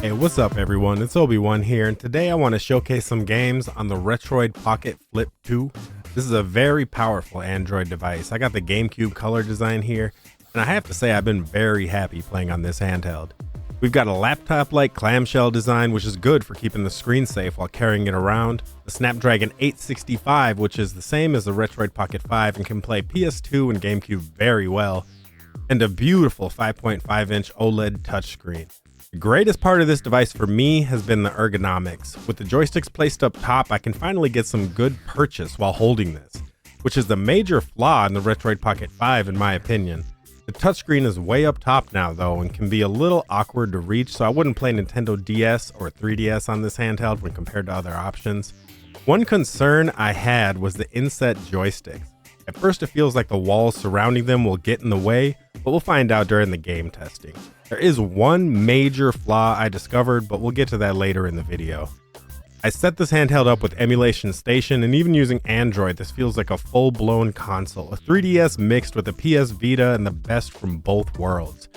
Hey, what's up everyone? It's Obi-Wan here, and today I want to showcase some games on the Retroid Pocket Flip 2. This is a very powerful Android device. I got the Gamecube color design here, and I have to say I've been very happy playing on this handheld. We've got a laptop-like clamshell design, which is good for keeping the screen safe while carrying it around. The Snapdragon 865, which is the same as the Retroid Pocket 5 and can play PS2 and Gamecube very well. And a beautiful 5.5-inch OLED touchscreen. The greatest part of this device for me has been the ergonomics. With the joysticks placed up top, I can finally get some good purchase while holding this, which is the major flaw in the Retroid Pocket 5 in my opinion. The touchscreen is way up top now though and can be a little awkward to reach, so I wouldn't play Nintendo DS or 3DS on this handheld when compared to other options. One concern I had was the inset joysticks. At first it feels like the walls surrounding them will get in the way, but we'll find out during the game testing. There is one major flaw I discovered, but we'll get to that later in the video. I set this handheld up with Emulation Station, and even using Android, this feels like a full-blown console, a 3DS mixed with a PS Vita and the best from both worlds.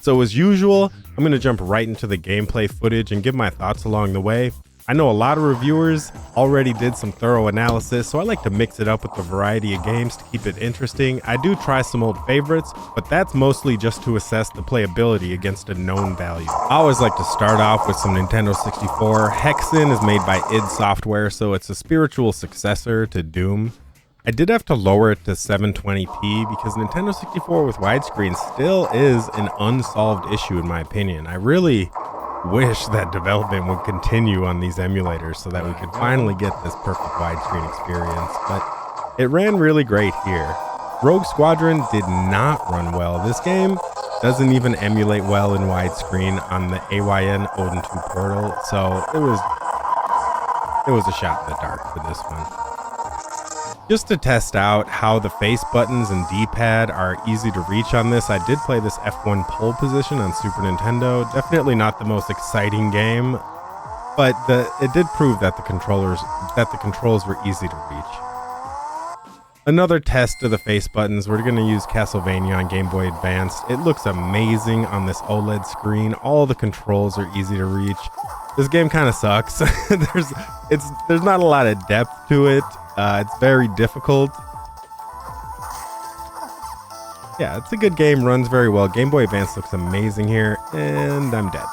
So as usual, I'm going to jump right into the gameplay footage and give my thoughts along the way. I know a lot of reviewers already did some thorough analysis, so I like to mix it up with a variety of games to keep it interesting. I do try some old favorites, but that's mostly just to assess the playability against a known value. I always like to start off with some Nintendo 64. Hexen is made by id Software, so it's a spiritual successor to Doom. I did have to lower it to 720p because Nintendo 64 with widescreen still is an unsolved issue in my opinion. I really wish that development would continue on these emulators so that we could finally get this perfect widescreen experience, but it ran really great here. Rogue Squadron did not run well. This game doesn't even emulate well in widescreen on the AYN Odin 2 portal, so it was a shot in the dark for this one. Just to test out how the face buttons and D-pad are easy to reach on this, I did play this F1 pole position on Super Nintendo. Definitely not the most exciting game, but it did prove that the controls were easy to reach. Another test of the face buttons, we're going to use Castlevania on Game Boy Advance. It looks amazing on this OLED screen. All the controls are easy to reach. This game kind of sucks. There's not a lot of depth to it. It's very difficult. Yeah, it's a good game, runs very well. Game Boy Advance looks amazing here, and I'm dead.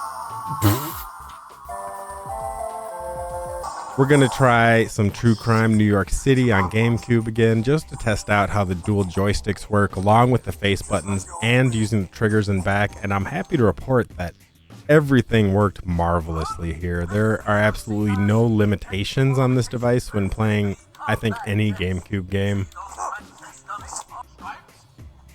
We're gonna try some True Crime New York City on GameCube again, just to test out how the dual joysticks work, along with the face buttons and using the triggers and back, and I'm happy to report that everything worked marvelously here. There are absolutely no limitations on this device when playing, I think, any GameCube game.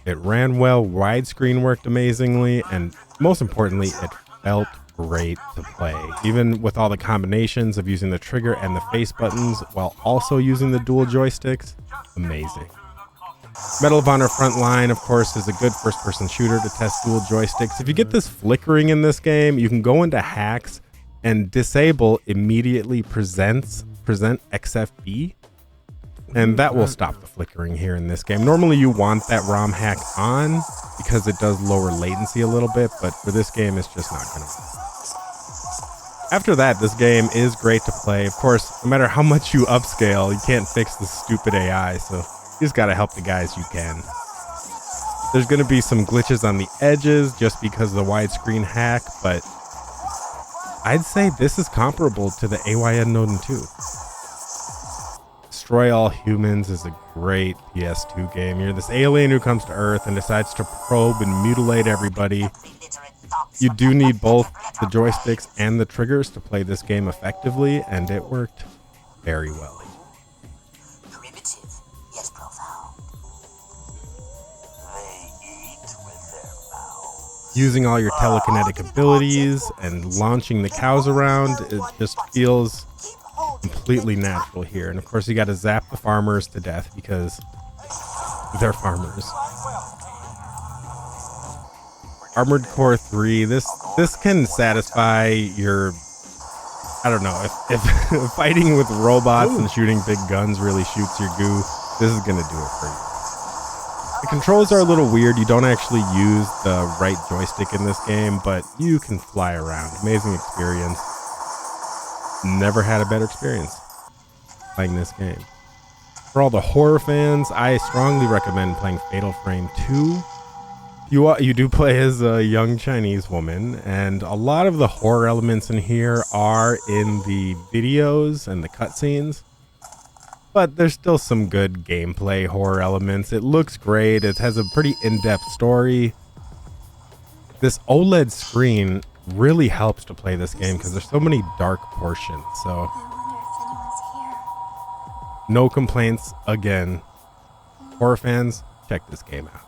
It ran well, widescreen worked amazingly, and most importantly, it felt great to play. Even with all the combinations of using the trigger and the face buttons while also using the dual joysticks, amazing. Medal of Honor Frontline, of course, is a good first-person shooter to test dual joysticks. If you get this flickering in this game, you can go into hacks and disable immediately present XFB, and that will stop the flickering here in this game. Normally you want that ROM hack on because it does lower latency a little bit, but for this game it's just not gonna work. After that, this game is great to play. Of course, no matter how much you upscale, you can't fix the stupid AI, so you just gotta help the guys you can. There's gonna be some glitches on the edges just because of the widescreen hack, but I'd say this is comparable to the AYN Odin 2. Destroy All Humans is a great PS2 game. You're this alien who comes to Earth and decides to probe and mutilate everybody. You do need both the joysticks and the triggers to play this game effectively, and it worked very well. Using all your telekinetic abilities and launching the cows around, it just feels completely natural here. And of course you got to zap the farmers to death because they're farmers. Armored Core 3, this can satisfy your, I don't know, if fighting with robots and shooting big guns really shoots your goo, this is gonna do it for you. The controls are a little weird. You don't actually use the right joystick in this game, but you can fly around. Amazing experience. Never had a better experience playing this game. For all the horror fans, I strongly recommend playing Fatal Frame 2. You do play as a young Chinese woman, and a lot of the horror elements in here are in the videos and the cutscenes. But there's still some good gameplay horror elements. It looks great. It has a pretty in-depth story. This OLED screen really helps to play this game because there's so many dark portions. So no complaints again. Horror fans, check this game out.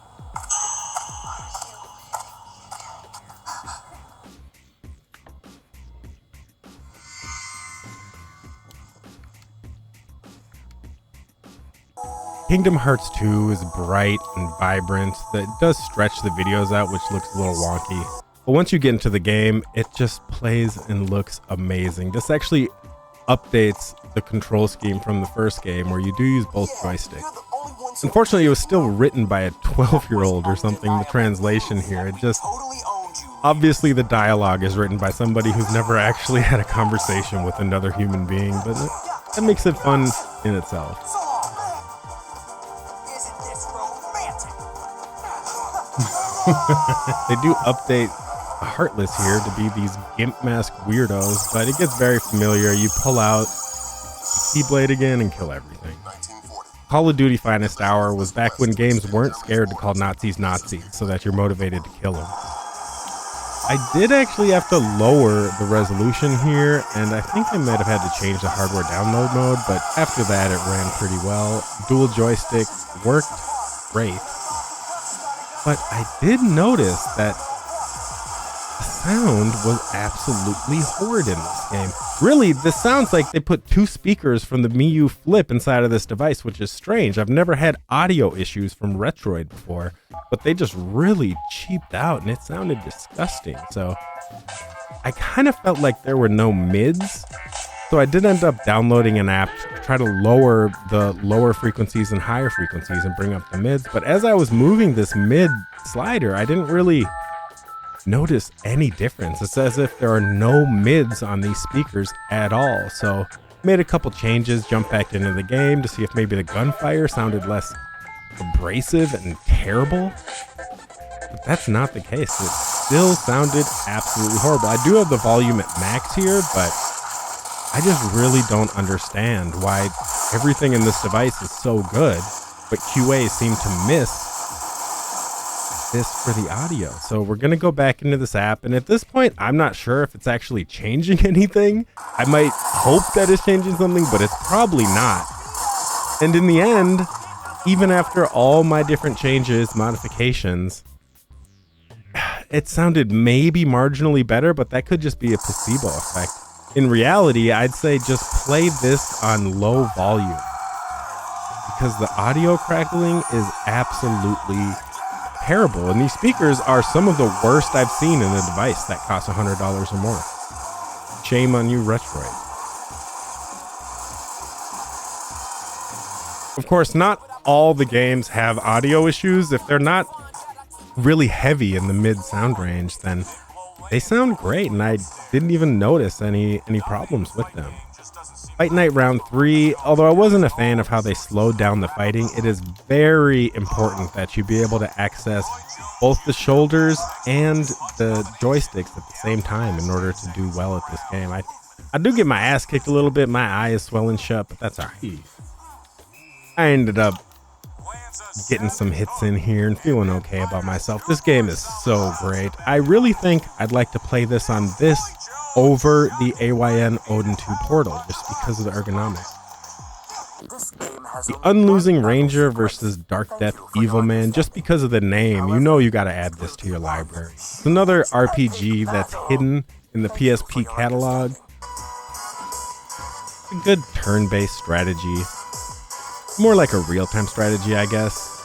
Kingdom Hearts 2 is bright and vibrant. It does stretch the videos out, which looks a little wonky. But once you get into the game, it just plays and looks amazing. This actually updates the control scheme from the first game, where you do use both joysticks. Unfortunately, it was still written by a 12-year-old or something, the translation here. It just... Obviously, the dialogue is written by somebody who's never actually had a conversation with another human being, but that makes it fun in itself. They do update Heartless here to be these gimp mask weirdos, but it gets very familiar. You pull out the Keyblade again and kill everything. Call of Duty Finest Hour was back when games weren't scared to call Nazis Nazis, so that you're motivated to kill them. I did actually have to lower the resolution here, and I think I might have had to change the hardware download mode, but after that it ran pretty well. Dual joystick worked great. But I did notice that the sound was absolutely horrid in this game. Really, this sounds like they put two speakers from the Mii Flip inside of this device, which is strange. I've never had audio issues from Retroid before, but they just really cheaped out and it sounded disgusting. So I kind of felt like there were no mids. So I did end up downloading an app to try to lower the lower frequencies and higher frequencies and bring up the mids. But as I was moving this mid slider, I didn't really notice any difference. It's as if there are no mids on these speakers at all. So made a couple changes, jumped back into the game to see if maybe the gunfire sounded less abrasive and terrible. But that's not the case. It still sounded absolutely horrible. I do have the volume at max here, but I just really don't understand why everything in this device is so good, but QA seem to miss this for the audio. So we're going to go back into this app, and at this point, I'm not sure if it's actually changing anything. I might hope that it's changing something, but it's probably not. And in the end, even after all my different changes, modifications, it sounded maybe marginally better, but that could just be a placebo effect. In reality, I'd say just play this on low volume because the audio crackling is absolutely terrible. And these speakers are some of the worst I've seen in a device that costs $100 or more. Shame on you, Retroid. Of course, not all the games have audio issues. If they're not really heavy in the mid sound range, then they sound great, and I didn't even notice any problems with them. Fight Night Round 3, although I wasn't a fan of how they slowed down the fighting, it is very important that you be able to access both the shoulders and the joysticks at the same time in order to do well at this game. I do get my ass kicked a little bit, my eye is swelling shut, but that's alright. I ended up getting some hits in here and feeling okay about myself. This game is so great. I really think I'd like to play this on this over the AYN Odin 2 Portal just because of the ergonomics. The Unlosing Ranger versus Dark Death Evil Man, just because of the name, you know you gotta add this to your library. It's another RPG that's hidden in the PSP catalog. It's a good turn-based strategy. More like a real-time strategy, I guess.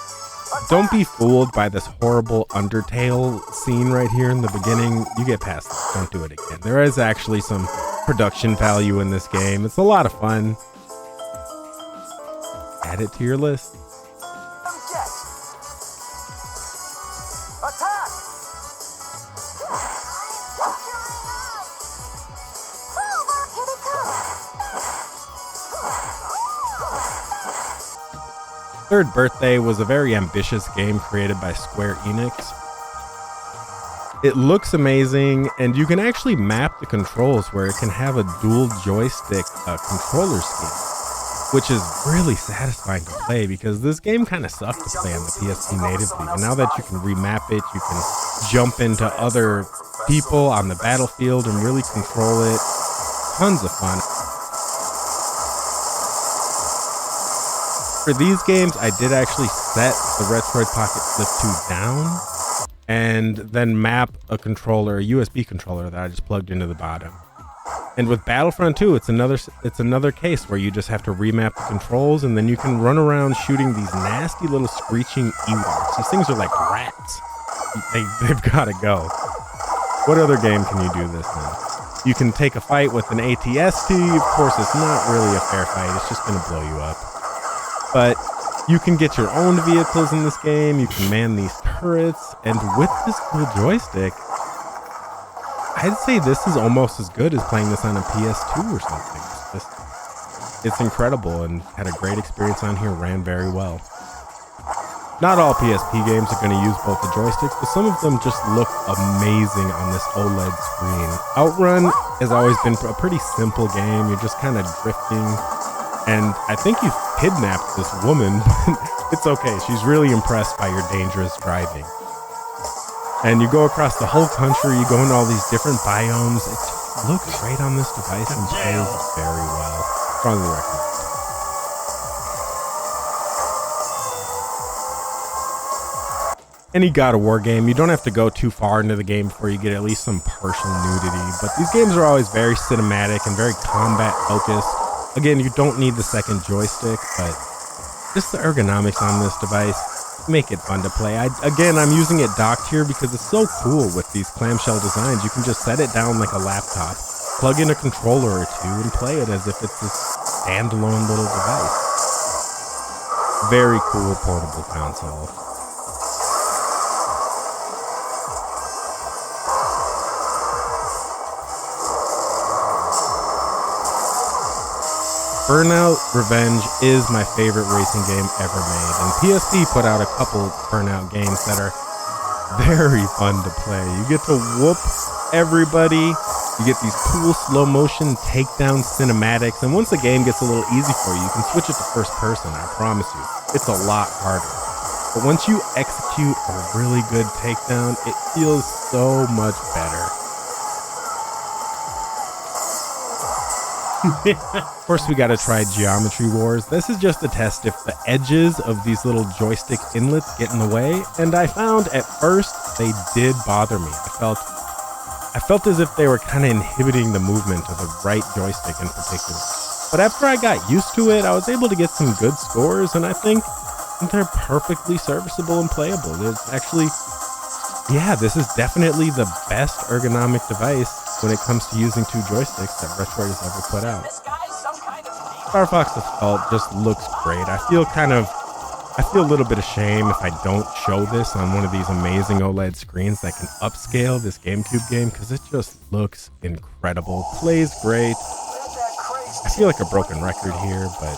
Don't be fooled by this horrible Undertale scene right here in the beginning. You get past it. Don't do it again. There is actually some production value in this game. It's a lot of fun. Add it to your list. Third Birthday was a very ambitious game created by Square Enix. It looks amazing, and you can actually map the controls where it can have a dual joystick controller scheme, which is really satisfying to play because this game kind of sucked to play on the PSP natively. And now that you can remap it, you can jump into other people on the battlefield and really control it. Tons of fun. For these games, I did actually set the Retroid Pocket Flip 2 down and then map a controller, a USB controller that I just plugged into the bottom. And with Battlefront 2, it's another case where you just have to remap the controls, and then you can run around shooting these nasty little screeching Ewoks. These things are like rats. They've got to go. What other game can you do this in? You can take a fight with an ATST. Of course, it's not really a fair fight. It's just going to blow you up. But you can get your own vehicles in this game. You can man these turrets. And with this cool joystick, I'd say this is almost as good as playing this on a PS2 or something. It's incredible, and had a great experience on here, ran very well. Not all PSP games are going to use both the joysticks, but some of them just look amazing on this OLED screen. Outrun has always been a pretty simple game. You're just kind of drifting, and I think you've kidnapped this woman, but it's okay. She's really impressed by your dangerous driving. And you go across the whole country, you go into all these different biomes. It just looks great on this device and plays very well. Strongly recommend. Any God of War game, you don't have to go too far into the game before you get at least some partial nudity, but these games are always very cinematic and very combat focused. Again, you don't need the second joystick, but just the ergonomics on this device make it fun to play. I'm using it docked here because it's so cool with these clamshell designs. You can just set it down like a laptop, plug in a controller or two, and play it as if it's this standalone little device. Very cool portable console. Burnout Revenge is my favorite racing game ever made, and PSP put out a couple Burnout games that are very fun to play. You get to whoop everybody, you get these cool slow motion takedown cinematics, and once the game gets a little easy for you, you can switch it to first person, I promise you. It's a lot harder. But once you execute a really good takedown, it feels so much better. Of course, we gotta try Geometry Wars. This is just to test if the edges of these little joystick inlets get in the way, and I found at first they did bother me. I felt as if they were kind of inhibiting the movement of the right joystick in particular. But after I got used to it, I was able to get some good scores, and I think they're perfectly serviceable and playable. It's actually, yeah, this is definitely the best ergonomic device when it comes to using two joysticks that Retroid has ever put out. Star Fox Assault just looks great. I feel a little bit ashamed if I don't show this on one of these amazing OLED screens that can upscale this GameCube game, because it just looks incredible. Plays great. I feel like a broken record here, but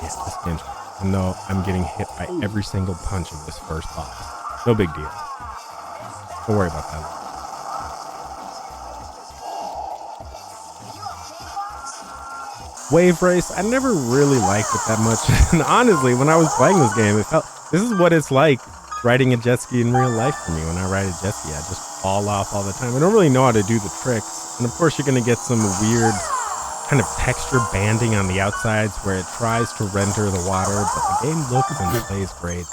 yeah, this game's, no, I'm getting hit by every single punch of this first boss. No big deal. Don't worry about that. Wave Race, I never really liked it that much. And honestly, when I was playing this game, this is what it's like riding a jet ski in real life for me. When I ride a jet ski, I just fall off all the time. I don't really know how to do the tricks. And of course, you're going to get some weird kind of texture banding on the outsides where it tries to render the water, but the game looks and plays great.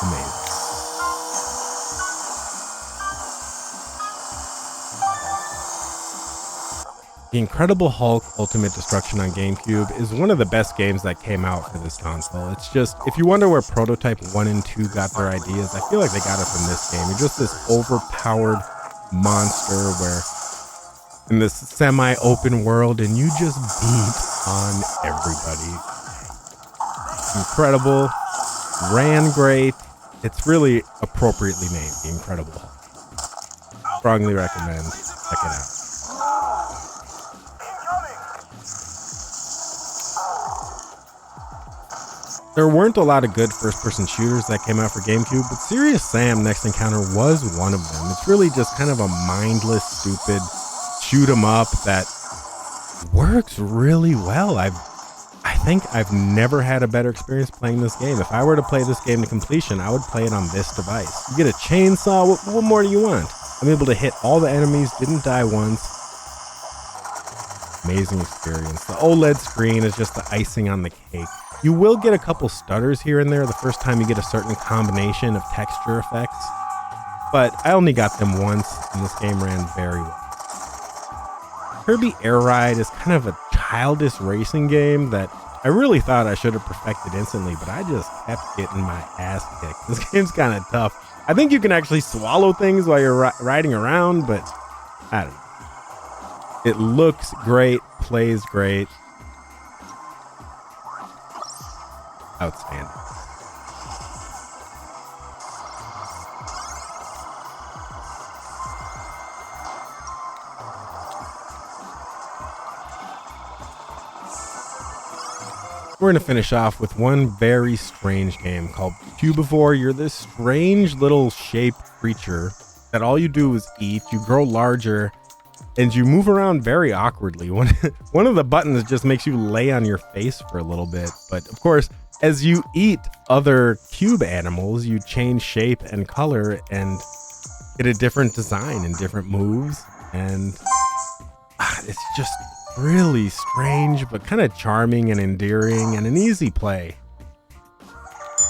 Amazing. The Incredible Hulk Ultimate Destruction on GameCube is one of the best games that came out for this console. It's just, if you wonder where Prototype 1 and 2 got their ideas, I feel like they got it from this game. You're just this overpowered monster where in this semi-open world, and you just beat on everybody. Incredible, ran great. It's really appropriately named The Incredible Hulk. Strongly recommend. Check it out. There weren't a lot of good first-person shooters that came out for GameCube, but Serious Sam Next Encounter was one of them. It's really just kind of a mindless, stupid shoot 'em up that works really well. I think I've never had a better experience playing this game. If I were to play this game to completion, I would play it on this device. You get a chainsaw, what more do you want? I'm able to hit all the enemies, didn't die once. Amazing experience. The OLED screen is just the icing on the cake. You will get a couple stutters here and there the first time you get a certain combination of texture effects, but I only got them once and this game ran very well. Kirby Air Ride is kind of a childish racing game that I really thought I should have perfected instantly, but I just kept getting my ass kicked. This game's kind of tough. I think you can actually swallow things while you're riding around, but I don't know. It looks great, plays great. Outstanding. We're going to finish off with one very strange game called Cubivore. You're this strange little shaped creature that all you do is eat. You grow larger and you move around very awkwardly. One of the buttons just makes you lay on your face for a little bit. But of course, as you eat other cube animals, you change shape and color and get a different design and different moves. And it's just really strange, but kind of charming and endearing and an easy play.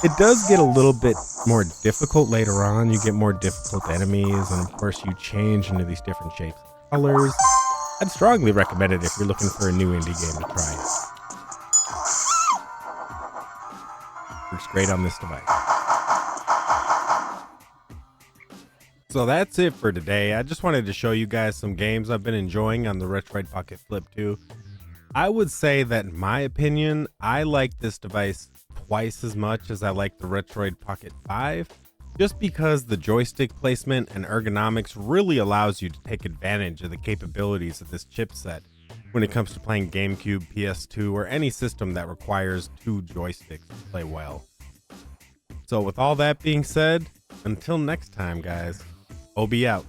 It does get a little bit more difficult later on. You get more difficult enemies, and of course you change into these different shapes and colors. I'd strongly recommend it if you're looking for a new indie game to try. Works great on this device. So that's it for today. I just wanted to show you guys some games I've been enjoying on the Retroid Pocket Flip 2. I would say that in my opinion, I like this device twice as much as I like the Retroid Pocket 5, just because the joystick placement and ergonomics really allows you to take advantage of the capabilities of this chipset when it comes to playing GameCube, PS2, or any system that requires two joysticks to play well. So with all that being said, until next time guys, OB out.